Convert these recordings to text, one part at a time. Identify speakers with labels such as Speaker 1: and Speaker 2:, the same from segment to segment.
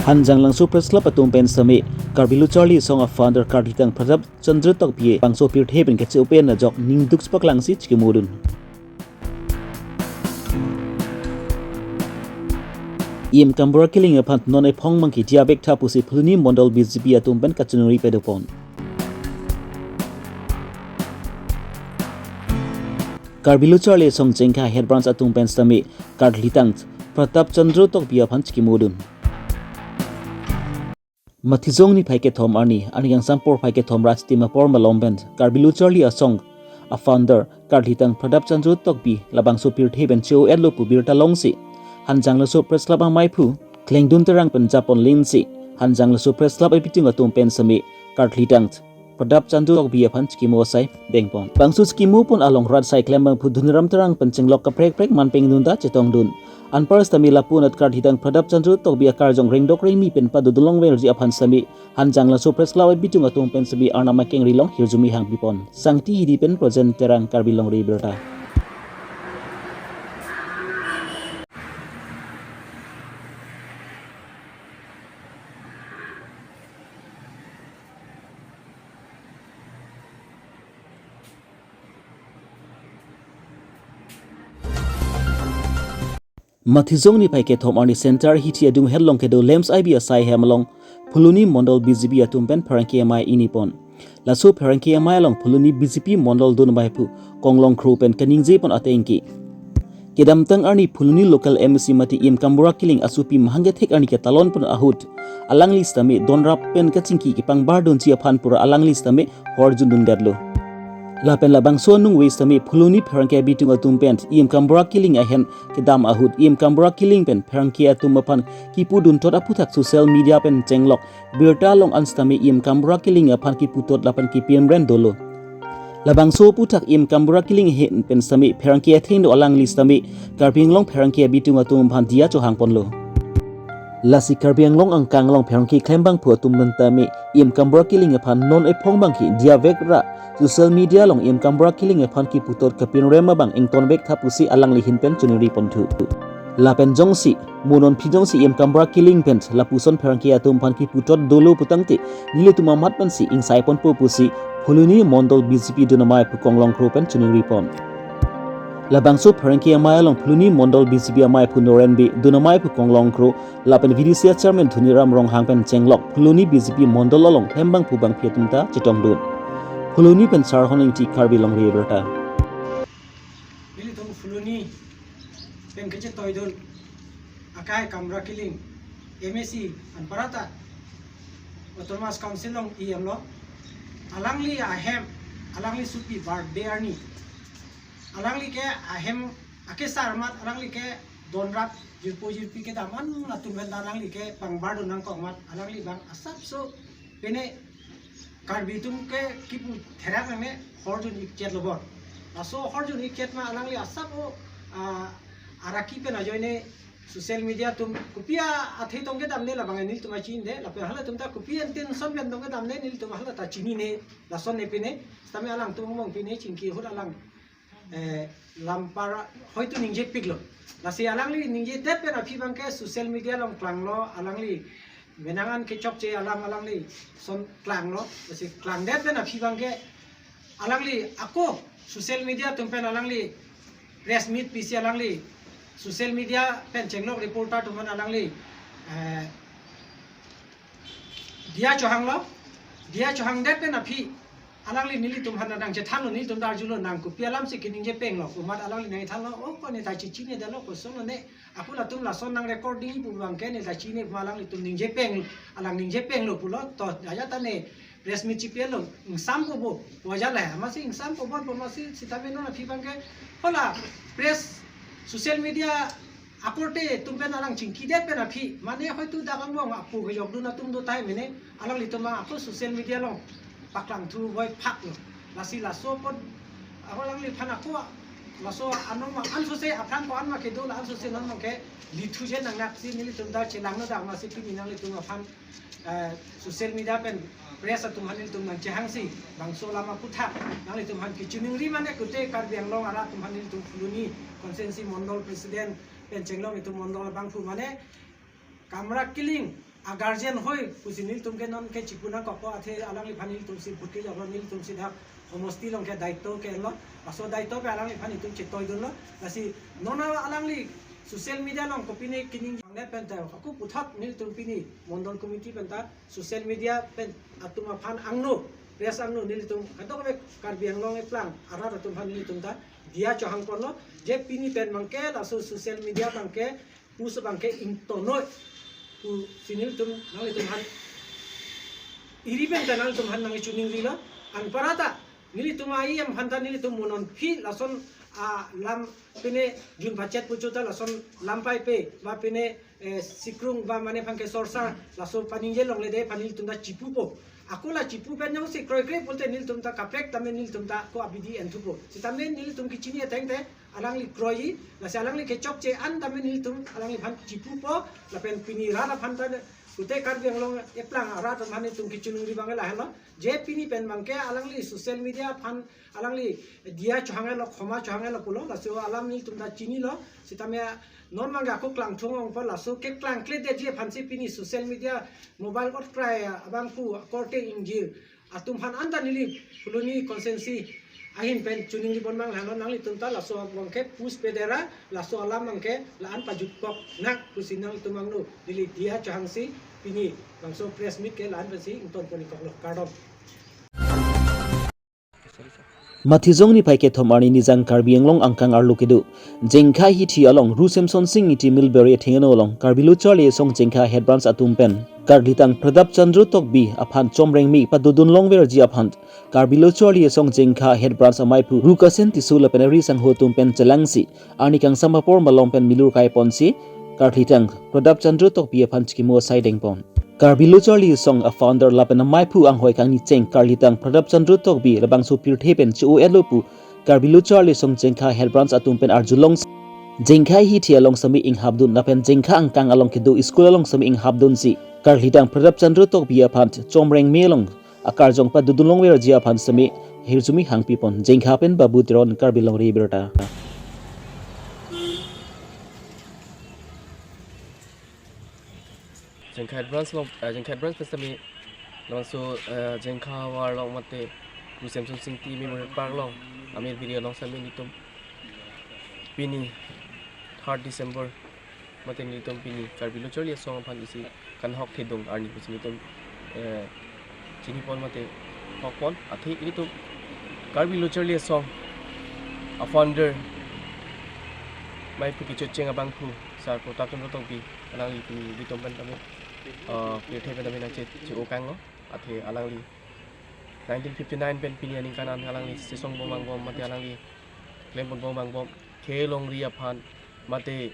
Speaker 1: Hanjang lang super slap atum pen sami Karbi Longri song of founder Karbi tang pradap chandra tok pie bangso pir theben ke open na jok ning duk spak lang si chki modun im kambura killing a pant non e phong monkey diabek tapusi phuluni mondol BJP atum pen kachunuri pedopon Karbi Longri song jengka head branch atum pen sami Karbi tang pradap chandra tok pie phan chki modun Mathizong ni phaike thom ani yang sampor phaike thom raj tima por malomben Karbi Longri a song a founder Karbi tang pradap chandra tokbi labang sopir theben cheu edlo pu birta longsi hanjang la so press club mai phu klengdun terang penjapon linsi hanjang la so press club epiting atum pen sami Karbi tang pradap chandra tokbi a phan chkimo sai bengpon bangsu chkimo pon along rad sai klembang phu dhuniram terang penchenglok ka prek man pengdun da chetong dun Anpars tamila punat Karbi tang pradap chandra tokbi akar jong ringdok remi pen padu dulong verji aphan sami hanjang la so press lawa bitung atum pen sabi arnama keng rilong hirjumi hang bipon sangti hidi pen present terang Karbi Longri Abirta Mathizong ni phaike thom ani center hiti adung helong kedo lems IB asai hemalong phuluni mondol BJP atum pen pharanki amai inipon laso pharanki amai long phuluni BJP mondol dun bai phu konglong khru pen kaningje pon atengki kedam tang arni phuluni local MC mati im kambura killing asupi mahange thek arni ke talon pun ahut alang listame donrap pen kachingki ki pangbar don chi aphan pura alang listame horjun dun gadlo Lapen labang so nung waste tami phuluni pharankia bitung atum pen im kambura killing ahen kedam ahut im kambura killing pen pharankia atum apan kipu dun tot aputhak social media pen chenglok birta long anstami im kambura killing aphan kipu tot lapan kipiem ren dolo labang so puthak im kambura killing hen pen sami pharankia thein do alang listami Karbi long pharankia bitung atum phan dia cho hangpon lo Lasi Karbi long angkang long pharanki klembang phu atum tami im kambura killing aphan non e phongbang ki dia vekra social media long im kambura killing a phan ki putot kapin rema bang ington bek thapusi alang li hinpen chuniri ponthu lapen jongsi munon phijongsi im kambura killing pen lapuson pharanki atum phan ki putot dolo putangti nile tuma mat pansi insai pon pusi phuluni mondol BJP dunamai pu konglong kro pen chuniri pon labang so pharanki amai long phuluni mondol BJP amai pu norenbi dunamai pu konglong kro lapen VDC chairman dhuniram rong hangpen chenglok phuluni BJP mondol long thembang pu bang phetumta chitong dun Phuluni pen sar honing ti Karbi Longri Abirta.
Speaker 2: Bili tong Phuluni pen kece toidon akai kamra killing MSc an parata Autonomous Council long lo alangli ahem alangli supi birthday arni alangli ke ahem ake sarmat alangli ke donrap jirpi ke daman natumben alangli ke pangbar donang kongmat alangli bang asap so pene Karbi tum ke kipu therak nang ne horjun iket lobor aso horjun iket ma alangli asap o araki pe na joine social media tum kupia athei tongke damne labang nil tuma chin de lape hala tum ta kupia ten son ben tongke damne nil tum hala ta chini ne la son ne pine stame alang tum mong pine chingki hot alang lampara hoitu ningje piglo la se alangli ningje de pe na phi bang ke social media long klanglo alangli Benangan kecok ce alang li son klang lo, besi klang det ben api bangke alang li aku social media tumpen alang li press meet pc alang li social media pen cenglok reporter tuman alang li dia cohang det ben api alang li nili tum hana nang jethan lo nili tum dar julo nang ku pialam se kining je peng lo umat alang li nang than lo oh ko ne ta chichi ne dalo ko son ne aku la tum la son nang recording pu bang ke ne ta chi ne malang li tum ning je peng alang ning je peng lo pulo to aya ta ne press mi chi pe lo sam ko bo waja la ma si sam ko bo ma si sitabe no na phi bang ke hola press social media akorte tum pe alang chingki det pe na phi mane hoi tu da bang bang apu ge jok du na tum do tai mene alang li tum aku social media lo paklang thu boy phak lo lasi laso pon alang li phana ko laso anong an so se aphan ko an ma ke do la an so se non mo ke li thu je nang nak si nili tum da chelang no da ma si pin nang li tum aphan social media pen press tum hanil tum nang chehang si bang so lama putha nang li tum han ki chuning ri mane kute Karbi long ara tum hanil tum Phuluni konsensi mondol president pen chenglong itu mondol bang fu mane kamra killing guardian hoi pusi nil tum ke non ke chipuna ko athe alang li phani tum si bhuti jablo nil tum si dak homosti long ke daito ke lo aso daito pe alang li phani tum chitoi dun lo lasi nona alang li social media long ko pini kining ne penta aku puthat nil tum pini mondol committee penta social media pen atuma phan angno press angno nil tum kato ke Karbi Anglong e plan ara tum phan nil tum ta dia chohang pon lo je pini pen mangke aso social media mangke pus bangke intono tu sinil tum nang tum han iri pen tanal tum han nang chuning rila an parata nili tum ai am hanta nili tum monon phi lason a lam pene jun bachet puchuta lason lampai pe ba pene sikrung ba mane phangke sorsa lason paninje longle de panil tum da chipu po aku la chipu pen nyong si kroi kroi polte nil tum ta kapek tamen nil tum ta ko abidi entupo si tamen nil tum kichini atengte alang li kroi la si alang li kechok che an tamen nil tum alang li phan chipu po la pen pini ra la phan ta kute Karbi Anglong e plang ara tum han tum kichunung ri bangela helo je pini pen mangke alang li social media phan alang li dia chohange lo khoma chohange lo pulo la si alang nil tum ta chini lo si tamya non mangga ko klang thong ong pa la so ke klang kle de je phan si pini social media mobile ot prai abang pu korte injir atum han anda nili puluni konsensi ahin pen chuning bon mang halo nang li tumta la so bangke pus pedera la so alam mangke la an pajut kok nak pusinang tumang nu nili dia changsi pini bangso press meet ke lan basi inton poni kok lo kardom
Speaker 1: Mathizong ni paike thomani nijang Karbi Anglong angkang arlu kedu jengkha hi thi along ru semson sing iti milbury thengeno along Karbi Luchali song jengkha head branch atum pen Karlitang Pradap Chandru Tokbi aphan chomreng mi padudun longwer ji aphan Karbi Luchali song jengkha head branch amaipu rukasen tisula penari sang hotum pen chalangsi anikang samapor malong pen milur kai ponsi Karlitang Pradap Chandru Tokbi aphan chikimo sideng pon Karbi Luchali song a founder lapena maipu ang hoi kang ni cheng Karlitang Pradap Chandru Tokbi labang so pir thepen chu elopu Karbi Luchali song jengkha head branch atum pen arjulong jengkha hi thi along sami ing habdun napen jengkha angkang along kedu school along sami ing habdun si Karlitang Pradap Chandru Tokbi aphan chomreng melong akarjong pa dudulong wer ji aphan sami hirzumi hangpi pon jengkha pen babu tron Karbi Longri Abirta
Speaker 3: jengkha branch pestami long so jengkha war long mate kusem sung sing ti memorial park long amir video long sami nitum pini 3 December mate nitum pini Karbi Luchali song phan isi kan hok thedung arni nitum chini pon mate hok pon athi nitum Karbi Luchali song a founder mai puki chocheng abang pu sar protakan rotong pi alang li pini nitum ban tami pilih pen tami nace cu kang lo athi alang li 1959 pen pini aning kanan alang li sesong bomang bom mate alang li klem bon bomang bom ke longri aphan mate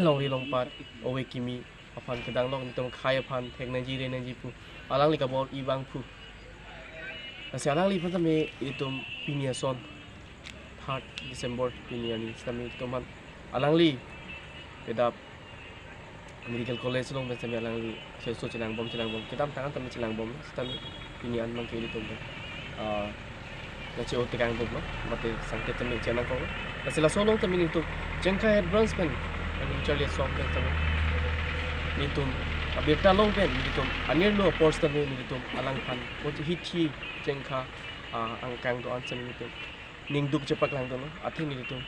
Speaker 3: longri longpat owe kimi aphan kedang long nitum khai aphan technology reneji pu alang li kabol ibang pu nasi alang li pun tami itum pini son 3 December pini ani tami tuman alang li pedap medical college long ben sami alang li so cilang bom kitam tangan tami cilang bom tami pini an mang kili tum na ci o tegang bom mate sangke tami cilang ko na sila solong tami nitu jengkha head branch pen ani chali song pen tami nitum abirta long pen nitum anir lo post tami nitum alang pan ko hichi jengkha angkang do an sami nitum ningduk cepak lang do athi nitum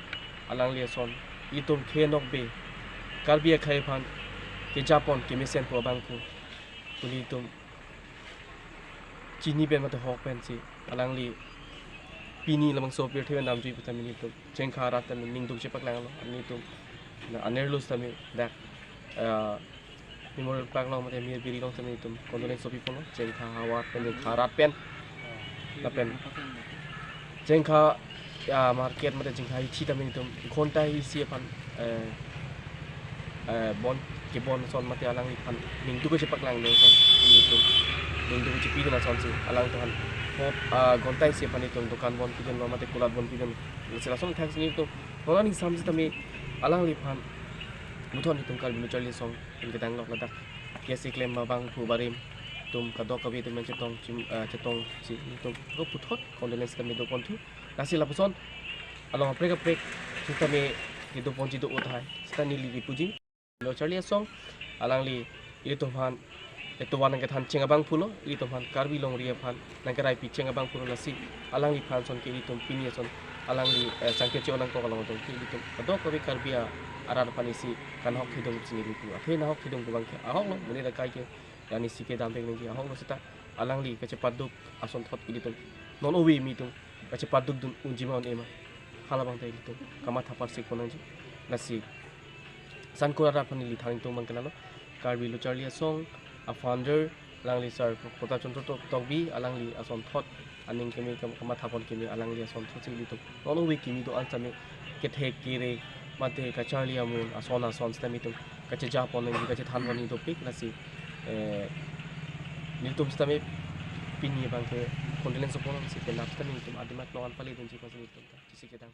Speaker 3: alang li son itum khenok be Karbi khai pan ke Japon ke mesen po bangku tuli tum chini ben mate hok pen si alang li pini lamang so pir thewen nam jui putami tum jengkha rat tami ningduk chepak lang lo ani tum na anerlus tami dak memorial park long mate mir biri long tami tum condolence so people jengkha hawa pen kharat pen la pen jengkha market mate jengkha hi tami tum khonta hi si pan bon ke bon son mate alang li pan ningduk chepak lang lo son ni tum ningduk chepi na son si alang tuhan gontai si pan itu dukan bon pijen lo mate kulat bon pijen sila son thanks ni tum bona ning samji tami alang li pan muthon tum Karbi Luchali song in kedang lok ladak kesi claim bang pu barim tum kadok kabi tum chetong chetong si tum go puthot condolence tami do pon thu nasi la puson along aprek tami itu pon jitu uthai stani li puji Luchali song alang li itu pan itu wan nang than chenga bang pulo ilitum han Karbi Longri Abirta nang rai pi chenga bang pulo nasi alang li phan son ke ilitum pini son alang li sangke che onang ko kalong dong ke ilitum ado ko bi Karbia arar panisi kan hok hidung sini litu athe na hok hidung bang ke ahok lo muni da kai ke yani sike dam beng ni ahok lo sita alang li ke cepat duk ason thot ilitum non owi mi tum ke cepat duk dun unjima on ema hala bang te ilitum kama thapar sik ponang ji nasi san ko arar panili thang tum bang kenalo Karbi lo Charlie song a founder alangli sar kota contoh tokbi alangli ason thot aning kemi kama thapon kemi alangli ason thot sili to nono we kimi to ansame ke the kire mate ka Charlie amun asona son stami to ka che japon ngi ka che than woni to pik nasi nitum stami pini bangke condolence upon si penap stami to adimat lawan pali dun ji pasini to si ke dang